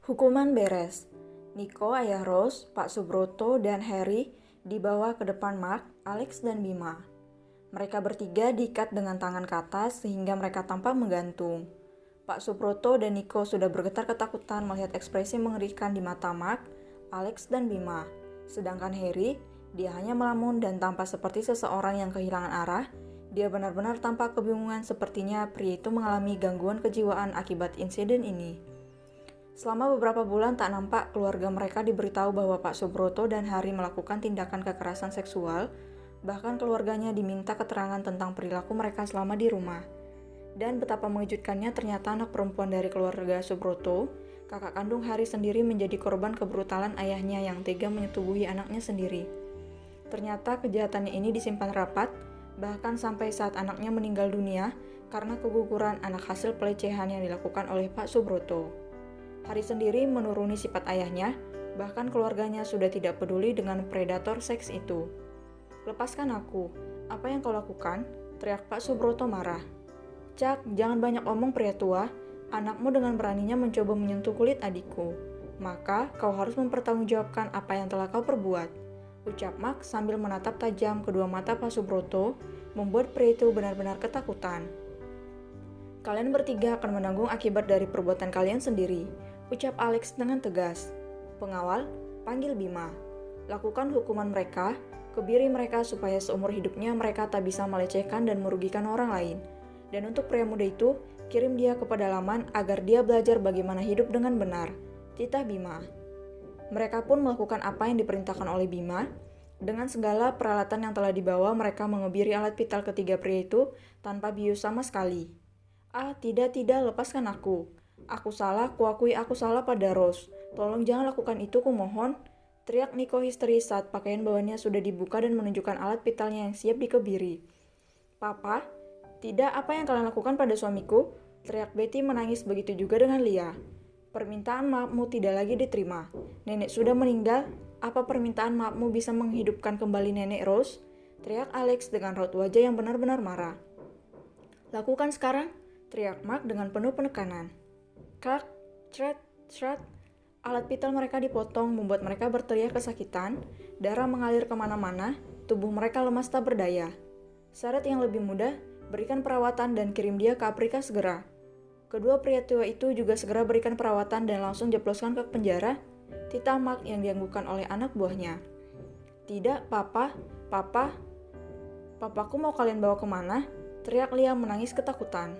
Hukuman beres. Niko, ayah Rose, Pak Subroto, dan Harry dibawa ke depan Mark, Alex, dan Bima. Mereka bertiga diikat dengan tangan ke atas sehingga mereka tampak menggantung. Pak Subroto dan Niko sudah bergetar ketakutan melihat ekspresi mengerikan di mata Mark, Alex, dan Bima. Sedangkan Harry, dia hanya melamun dan tampak seperti seseorang yang kehilangan arah. Dia benar-benar tampak kebingungan, sepertinya pria itu mengalami gangguan kejiwaan akibat insiden ini. Selama beberapa bulan tak nampak keluarga mereka diberitahu bahwa Pak Subroto dan Hari melakukan tindakan kekerasan seksual, bahkan keluarganya diminta keterangan tentang perilaku mereka selama di rumah. Dan betapa mengejutkannya, ternyata anak perempuan dari keluarga Subroto, kakak kandung Hari sendiri, menjadi korban kebrutalan ayahnya yang tega menyetubuhi anaknya sendiri. Ternyata kejahatannya ini disimpan rapat, bahkan sampai saat anaknya meninggal dunia karena keguguran anak hasil pelecehan yang dilakukan oleh Pak Subroto. Hari sendiri menuruni sifat ayahnya, bahkan keluarganya sudah tidak peduli dengan predator seks itu. "Lepaskan aku, apa yang kau lakukan?" teriak Pak Subroto marah. "Cak, jangan banyak omong pria tua, anakmu dengan beraninya mencoba menyentuh kulit adikku. Maka kau harus mempertanggungjawabkan apa yang telah kau perbuat," ucap Mark sambil menatap tajam kedua mata Pak Subroto, membuat pria itu benar-benar ketakutan. "Kalian bertiga akan menanggung akibat dari perbuatan kalian sendiri," ucap Alex dengan tegas. "Pengawal, panggil Bima. Lakukan hukuman mereka, kebiri mereka supaya seumur hidupnya mereka tak bisa melecehkan dan merugikan orang lain. Dan untuk pria muda itu, kirim dia ke pedalaman agar dia belajar bagaimana hidup dengan benar," titah Bima. Mereka pun melakukan apa yang diperintahkan oleh Bima. Dengan segala peralatan yang telah dibawa, mereka mengebiri alat vital ketiga pria itu tanpa bius sama sekali. "Ah, tidak, lepaskan aku. Aku salah, kuakui aku salah pada Rose. Tolong jangan lakukan itu, kumohon," teriak Niko histeris saat pakaian bawahnya sudah dibuka dan menunjukkan alat vitalnya yang siap dikebiri. "Papa, tidak, apa yang kalian lakukan pada suamiku?" teriak Betty menangis, begitu juga dengan Lia. "Permintaan maafmu tidak lagi diterima. Nenek sudah meninggal. Apa permintaan maafmu bisa menghidupkan kembali nenek Rose?" teriak Alex dengan raut wajah yang benar-benar marah. "Lakukan sekarang," teriak Mark dengan penuh penekanan. Krak, cret, shred. Alat vital mereka dipotong, membuat mereka berteriak kesakitan. Darah mengalir kemana-mana, tubuh mereka lemas tak berdaya. Syarat yang lebih mudah, berikan perawatan dan kirim dia ke Afrika segera. Kedua pria tua itu juga segera berikan perawatan dan langsung jeploskan ke penjara, titah Mark yang dianggukkan oleh anak buahnya. "Tidak, papa, papaku mau kalian bawa kemana?" teriak Lia menangis ketakutan.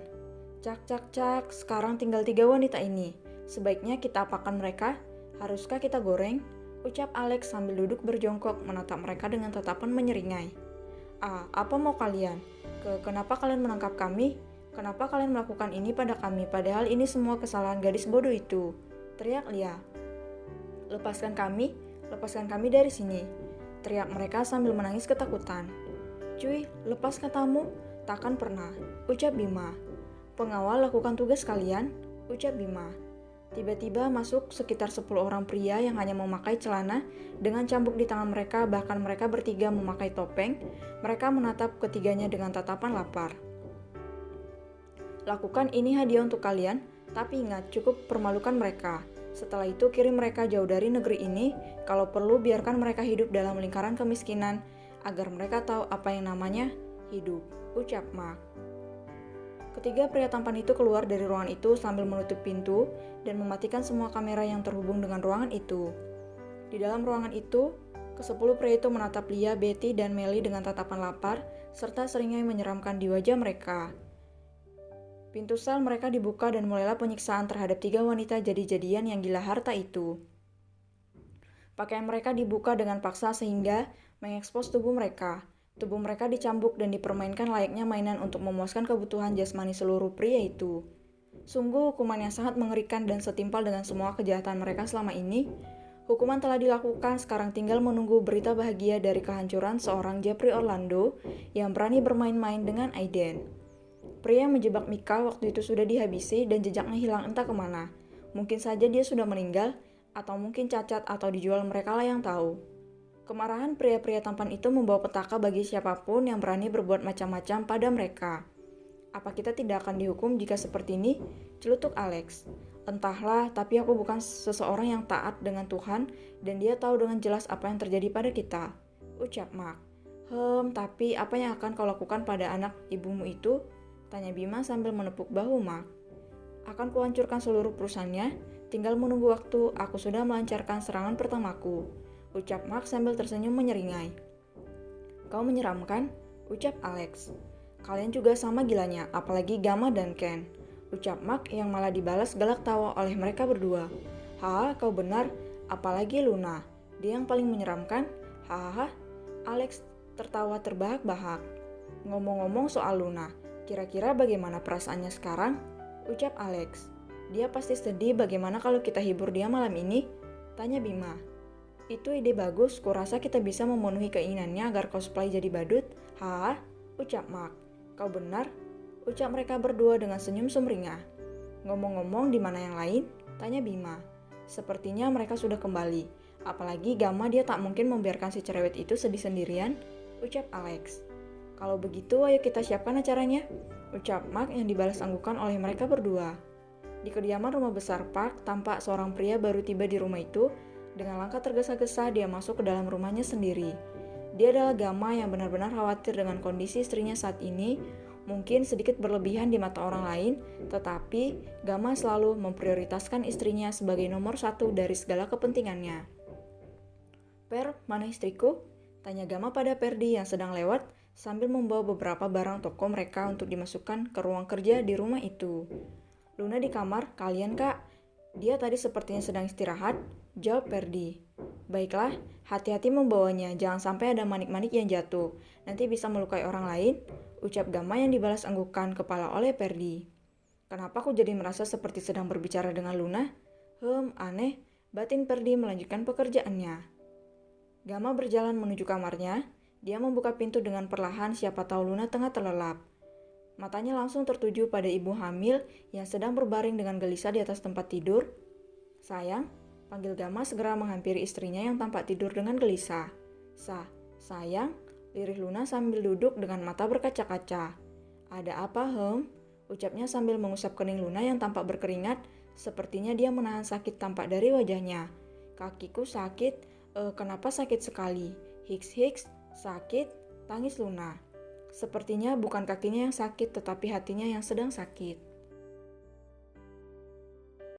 Cak, sekarang tinggal 3 wanita ini. Sebaiknya kita apakan mereka? Haruskah kita goreng?" ucap Alex sambil duduk berjongkok menatap mereka dengan tatapan menyeringai. "Ah, apa mau kalian? Kenapa kalian menangkap kami? Kenapa kalian melakukan ini pada kami, padahal ini semua kesalahan gadis bodoh itu?" teriak Lia. Lepaskan kami dari sini," teriak mereka sambil menangis ketakutan. "Cuy, lepas katamu." "Takkan pernah," ucap Bima. "Pengawal, lakukan tugas kalian," ucap Bima. Tiba-tiba masuk sekitar 10 orang pria yang hanya memakai celana dengan cambuk di tangan mereka, bahkan mereka bertiga memakai topeng. Mereka menatap ketiganya dengan tatapan lapar. "Lakukan ini hadiah untuk kalian, tapi ingat, cukup permalukan mereka. Setelah itu kirim mereka jauh dari negeri ini, kalau perlu biarkan mereka hidup dalam lingkaran kemiskinan, agar mereka tahu apa yang namanya hidup," ucap Mark. Ketiga pria tampan itu keluar dari ruangan itu sambil menutup pintu dan mematikan semua kamera yang terhubung dengan ruangan itu. Di dalam ruangan itu, ke-10 pria itu menatap Lia, Betty, dan Melly dengan tatapan lapar, serta seringai menyeramkan di wajah mereka. Pintu sel mereka dibuka dan mulailah penyiksaan terhadap 3 wanita jadi-jadian yang gila harta itu. Pakaian mereka dibuka dengan paksa sehingga mengekspos tubuh mereka. Tubuh mereka dicambuk dan dipermainkan layaknya mainan untuk memuaskan kebutuhan jasmani seluruh pria itu. Sungguh hukuman yang sangat mengerikan dan setimpal dengan semua kejahatan mereka selama ini. Hukuman telah dilakukan, sekarang tinggal menunggu berita bahagia dari kehancuran seorang Jeffrey Orlando yang berani bermain-main dengan Aiden. Pria yang menjebak Mika waktu itu sudah dihabisi dan jejaknya hilang entah kemana. Mungkin saja dia sudah meninggal, atau mungkin cacat atau dijual, merekalah yang tahu. Kemarahan pria-pria tampan itu membawa petaka bagi siapapun yang berani berbuat macam-macam pada mereka. "Apa kita tidak akan dihukum jika seperti ini?" celutuk Alex. Entahlah, tapi aku bukan seseorang yang taat dengan Tuhan dan dia tahu dengan jelas apa yang terjadi pada kita, ucap Mark. Tapi apa yang akan kau lakukan pada anak ibumu itu? Tanya Bima sambil menepuk bahu Mark. Akan kuhancurkan seluruh perusahaannya, tinggal menunggu waktu, aku sudah melancarkan serangan pertamaku, ucap Mark sambil tersenyum menyeringai. Kau menyeramkan, ucap Alex. Kalian juga sama gilanya, apalagi Gamma dan Ken, ucap Mark yang malah dibalas galak tawa oleh mereka berdua. Haha, kau benar, apalagi Luna, dia yang paling menyeramkan, hahaha. Alex tertawa terbahak-bahak. Ngomong-ngomong soal Luna, kira-kira bagaimana perasaannya sekarang? Ucap Alex. Dia pasti sedih, bagaimana kalau kita hibur dia malam ini? Tanya Bima. Itu ide bagus, kurasa kita bisa memenuhi keinginannya agar cosplay jadi badut. Hahaha, ucap Mark. Kau benar, ucap mereka berdua dengan senyum sumringah. Ngomong-ngomong, di mana yang lain? Tanya Bima. Sepertinya mereka sudah kembali. Apalagi Gamma, dia tak mungkin membiarkan si cerewet itu sedih sendirian, ucap Alex. Kalau begitu, ayo kita siapkan acaranya, ucap Mark yang dibalas anggukan oleh mereka berdua. Di kediaman rumah besar Park, tampak seorang pria baru tiba di rumah itu. Dengan langkah tergesa-gesa, dia masuk ke dalam rumahnya sendiri. Dia adalah Gamma yang benar-benar khawatir dengan kondisi istrinya saat ini. Mungkin sedikit berlebihan di mata orang lain, tetapi Gamma selalu memprioritaskan istrinya sebagai nomor satu dari segala kepentingannya. Per, mana istriku? Tanya Gamma pada Perdi yang sedang lewat sambil membawa beberapa barang toko mereka untuk dimasukkan ke ruang kerja di rumah itu. Luna di kamar, kalian kak? Dia tadi sepertinya sedang istirahat, jawab Perdi. Baiklah, hati-hati membawanya, jangan sampai ada manik-manik yang jatuh, nanti bisa melukai orang lain, ucap Gamma yang dibalas anggukan kepala oleh Perdi. Kenapa aku jadi merasa seperti sedang berbicara dengan Luna? Aneh, batin Perdi melanjutkan pekerjaannya. Gamma berjalan menuju kamarnya, dia membuka pintu dengan perlahan, siapa tahu Luna tengah terlelap. Matanya langsung tertuju pada ibu hamil yang sedang berbaring dengan gelisah di atas tempat tidur. Sayang, panggil Gamma segera menghampiri istrinya yang tampak tidur dengan gelisah. Sayang, lirih Luna sambil duduk dengan mata berkaca-kaca. Ada apa, ucapnya sambil mengusap kening Luna yang tampak berkeringat, sepertinya dia menahan sakit tampak dari wajahnya. Kakiku sakit, kenapa sakit sekali? Hiks, sakit, tangis Luna. Sepertinya bukan kakinya yang sakit, tetapi hatinya yang sedang sakit.